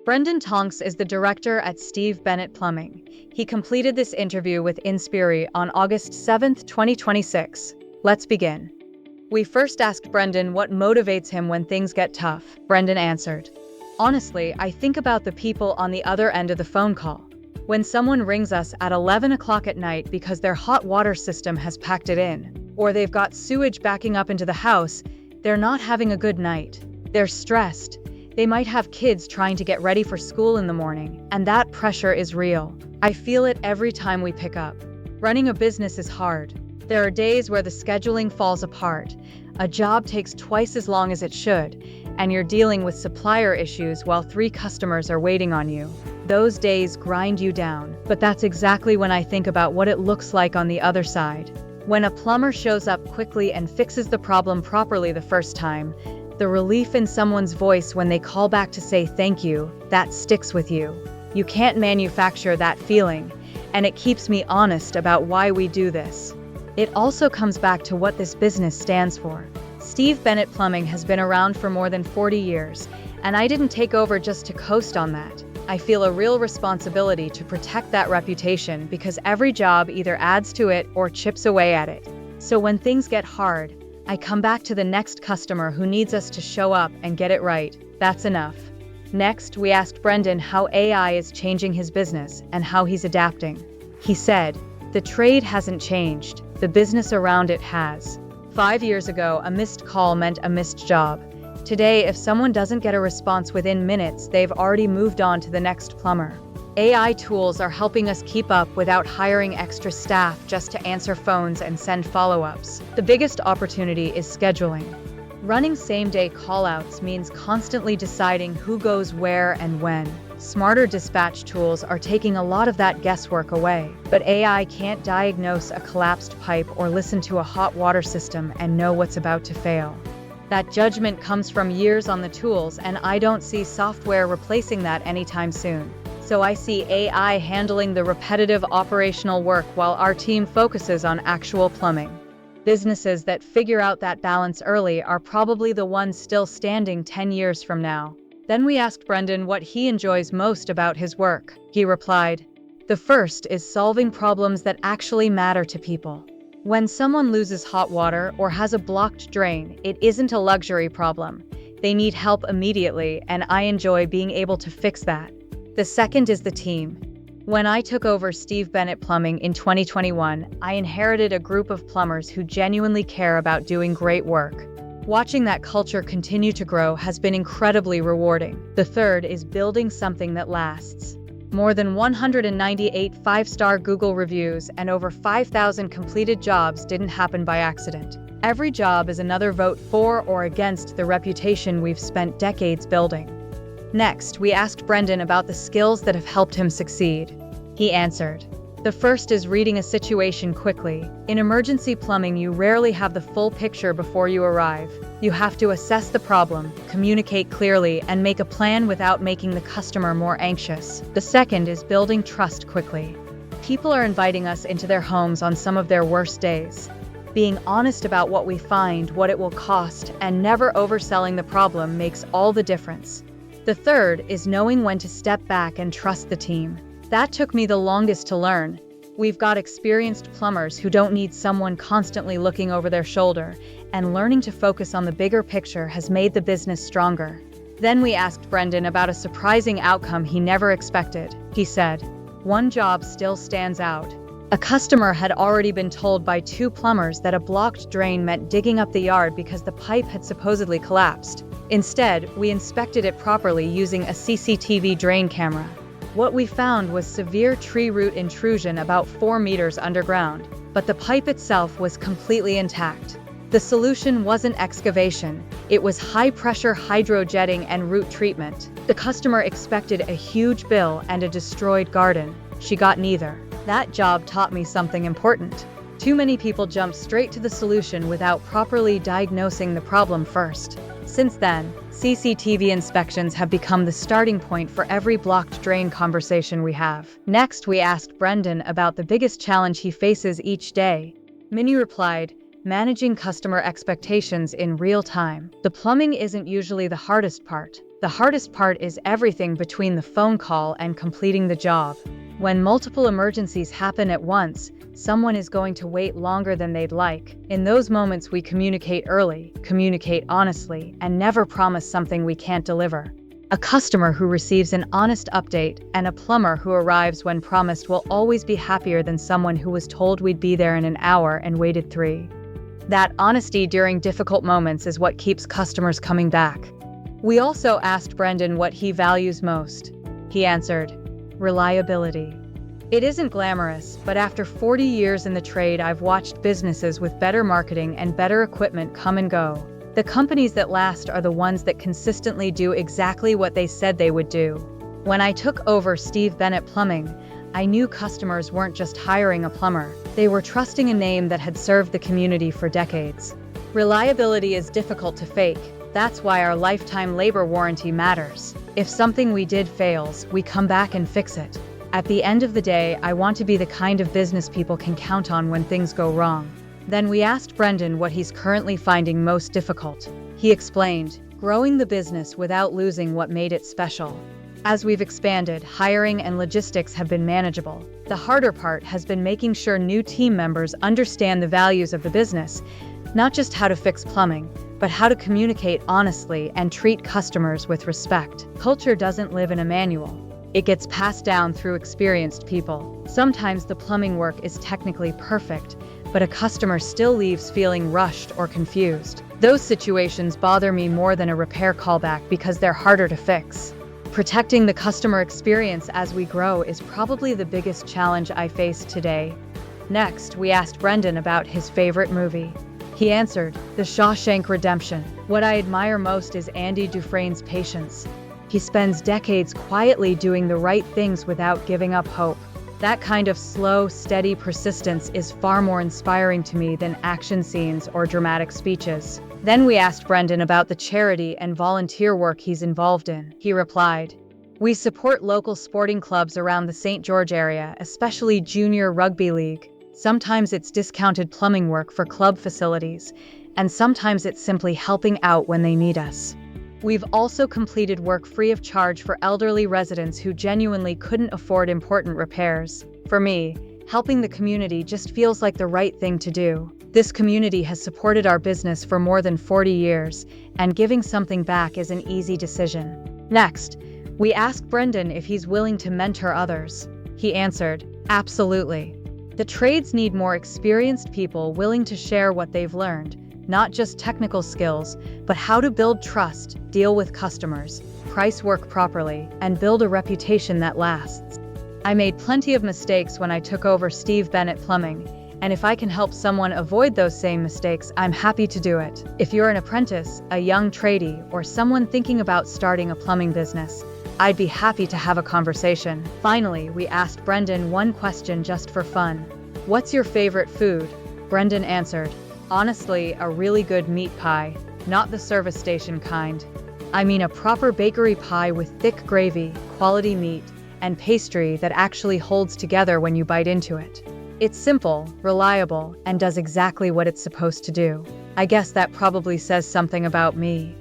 Brendan Tonks is the director at Steve Bennett Plumbing. He completed this interview with Inspiri on August 7, 2026. Let's begin. We first asked Brendan what motivates him when things get tough. Brendan answered, "Honestly, I think about the people on the other end of the phone call. When someone rings us at 11 o'clock at night because their hot water system has packed it in, or they've got sewage backing up into the house, they're not having a good night. They're stressed. They might have kids trying to get ready for school in the morning, and that pressure is real. I feel it every time we pick up. Running a business is hard. There are days where the scheduling falls apart, a job takes twice as long as it should, and you're dealing with supplier issues while 3 customers are waiting on you. Those days grind you down, but that's exactly when I think about what it looks like on the other side. When a plumber shows up quickly and fixes the problem properly the first time, the relief in someone's voice when they call back to say thank you, that sticks with you. You can't manufacture that feeling, and it keeps me honest about why we do this. It also comes back to what this business stands for. Steve Bennett Plumbing has been around for more than 40 years, and I didn't take over just to coast on that. I feel a real responsibility to protect that reputation because every job either adds to it or chips away at it. So when things get hard, I come back to the next customer who needs us to show up and get it right. That's enough. Next, we asked Brendan how AI is changing his business and how he's adapting. He said, "The trade hasn't changed, the business around it has. 5 years ago, a missed call meant a missed job. Today, if someone doesn't get a response within minutes, they've already moved on to the next plumber. AI tools are helping us keep up without hiring extra staff just to answer phones and send follow-ups. The biggest opportunity is scheduling. Running same-day callouts means constantly deciding who goes where and when. Smarter dispatch tools are taking a lot of that guesswork away, but AI can't diagnose a collapsed pipe or listen to a hot water system and know what's about to fail. That judgment comes from years on the tools, and I don't see software replacing that anytime soon. So I see AI handling the repetitive operational work while our team focuses on actual plumbing. Businesses that figure out that balance early are probably the ones still standing 10 years from now." Then we asked Brendan what he enjoys most about his work. He replied, "The first is solving problems that actually matter to people. When someone loses hot water or has a blocked drain, it isn't a luxury problem. They need help immediately, and I enjoy being able to fix that. The second is the team. When I took over Steve Bennett Plumbing in 2021, I inherited a group of plumbers who genuinely care about doing great work. Watching that culture continue to grow has been incredibly rewarding. The third is building something that lasts. More than 198 5-star Google reviews and over 5,000 completed jobs didn't happen by accident. Every job is another vote for or against the reputation we've spent decades building." Next, we asked Brendan about the skills that have helped him succeed. He answered, "The first is reading a situation quickly. In emergency plumbing, you rarely have the full picture before you arrive. You have to assess the problem, communicate clearly, and make a plan without making the customer more anxious. The second is building trust quickly. People are inviting us into their homes on some of their worst days. Being honest about what we find, what it will cost, and never overselling the problem makes all the difference. The third is knowing when to step back and trust the team. That took me the longest to learn. We've got experienced plumbers who don't need someone constantly looking over their shoulder, and learning to focus on the bigger picture has made the business stronger." Then we asked Brendan about a surprising outcome he never expected. He said, "One job still stands out. A customer had already been told by 2 plumbers that a blocked drain meant digging up the yard because the pipe had supposedly collapsed. Instead, we inspected it properly using a CCTV drain camera. What we found was severe tree root intrusion about 4 meters underground, but the pipe itself was completely intact. The solution wasn't excavation, it was high-pressure hydrojetting and root treatment. The customer expected a huge bill and a destroyed garden. She got neither. That job taught me something important. Too many people jump straight to the solution without properly diagnosing the problem first. Since then, CCTV inspections have become the starting point for every blocked drain conversation we have." Next, we asked Brendan about the biggest challenge he faces each day. Minnie replied, "Managing customer expectations in real time. The plumbing isn't usually the hardest part. The hardest part is everything between the phone call and completing the job. When multiple emergencies happen at once, someone is going to wait longer than they'd like. In those moments, we communicate early, communicate honestly, and never promise something we can't deliver. A customer who receives an honest update and a plumber who arrives when promised will always be happier than someone who was told we'd be there in an hour and waited 3. That honesty during difficult moments is what keeps customers coming back. We also asked Brendan what he values most. He answered, reliability. It isn't glamorous, but after 40 years in the trade, I've watched businesses with better marketing and better equipment come and go. The companies that last are the ones that consistently do exactly what they said they would do. When I took over Steve Bennett Plumbing, I knew customers weren't just hiring a plumber. They were trusting a name that had served the community for decades. Reliability is difficult to fake. That's why our lifetime labor warranty matters. If something we did fails, we come back and fix it. At the end of the day, I want to be the kind of business people can count on when things go wrong. Then we asked Brendan what he's currently finding most difficult. He explained, growing the business without losing what made it special. As we've expanded, hiring and logistics have been manageable. The harder part has been making sure new team members understand the values of the business, not just how to fix plumbing, but how to communicate honestly and treat customers with respect. Culture doesn't live in a manual. It gets passed down through experienced people. Sometimes the plumbing work is technically perfect, but a customer still leaves feeling rushed or confused. Those situations bother me more than a repair callback because they're harder to fix. Protecting the customer experience as we grow is probably the biggest challenge I face today. Next, we asked Brendan about his favorite movie. He answered, The Shawshank Redemption. What I admire most is Andy Dufresne's patience. He spends decades quietly doing the right things without giving up hope. That kind of slow, steady persistence is far more inspiring to me than action scenes or dramatic speeches. Then we asked Brendan about the charity and volunteer work he's involved in. He replied, we support local sporting clubs around the St. George area, especially Junior Rugby League. Sometimes it's discounted plumbing work for club facilities, and sometimes it's simply helping out when they need us. We've also completed work free of charge for elderly residents who genuinely couldn't afford important repairs. For me, helping the community just feels like the right thing to do. This community has supported our business for more than 40 years, and giving something back is an easy decision. Next, we asked Brendan if he's willing to mentor others. He answered, absolutely. The trades need more experienced people willing to share what they've learned. Not just technical skills, but how to build trust, deal with customers, price work properly, and build a reputation that lasts. I made plenty of mistakes when I took over Steve Bennett Plumbing, and if I can help someone avoid those same mistakes, I'm happy to do it. If you're an apprentice, a young tradie, or someone thinking about starting a plumbing business, I'd be happy to have a conversation. Finally, we asked Brendan one question just for fun. What's your favorite food? Brendan answered, honestly, a really good meat pie, not the service station kind. I mean a proper bakery pie with thick gravy, quality meat, and pastry that actually holds together when you bite into it. It's simple, reliable, and does exactly what it's supposed to do. I guess that probably says something about me.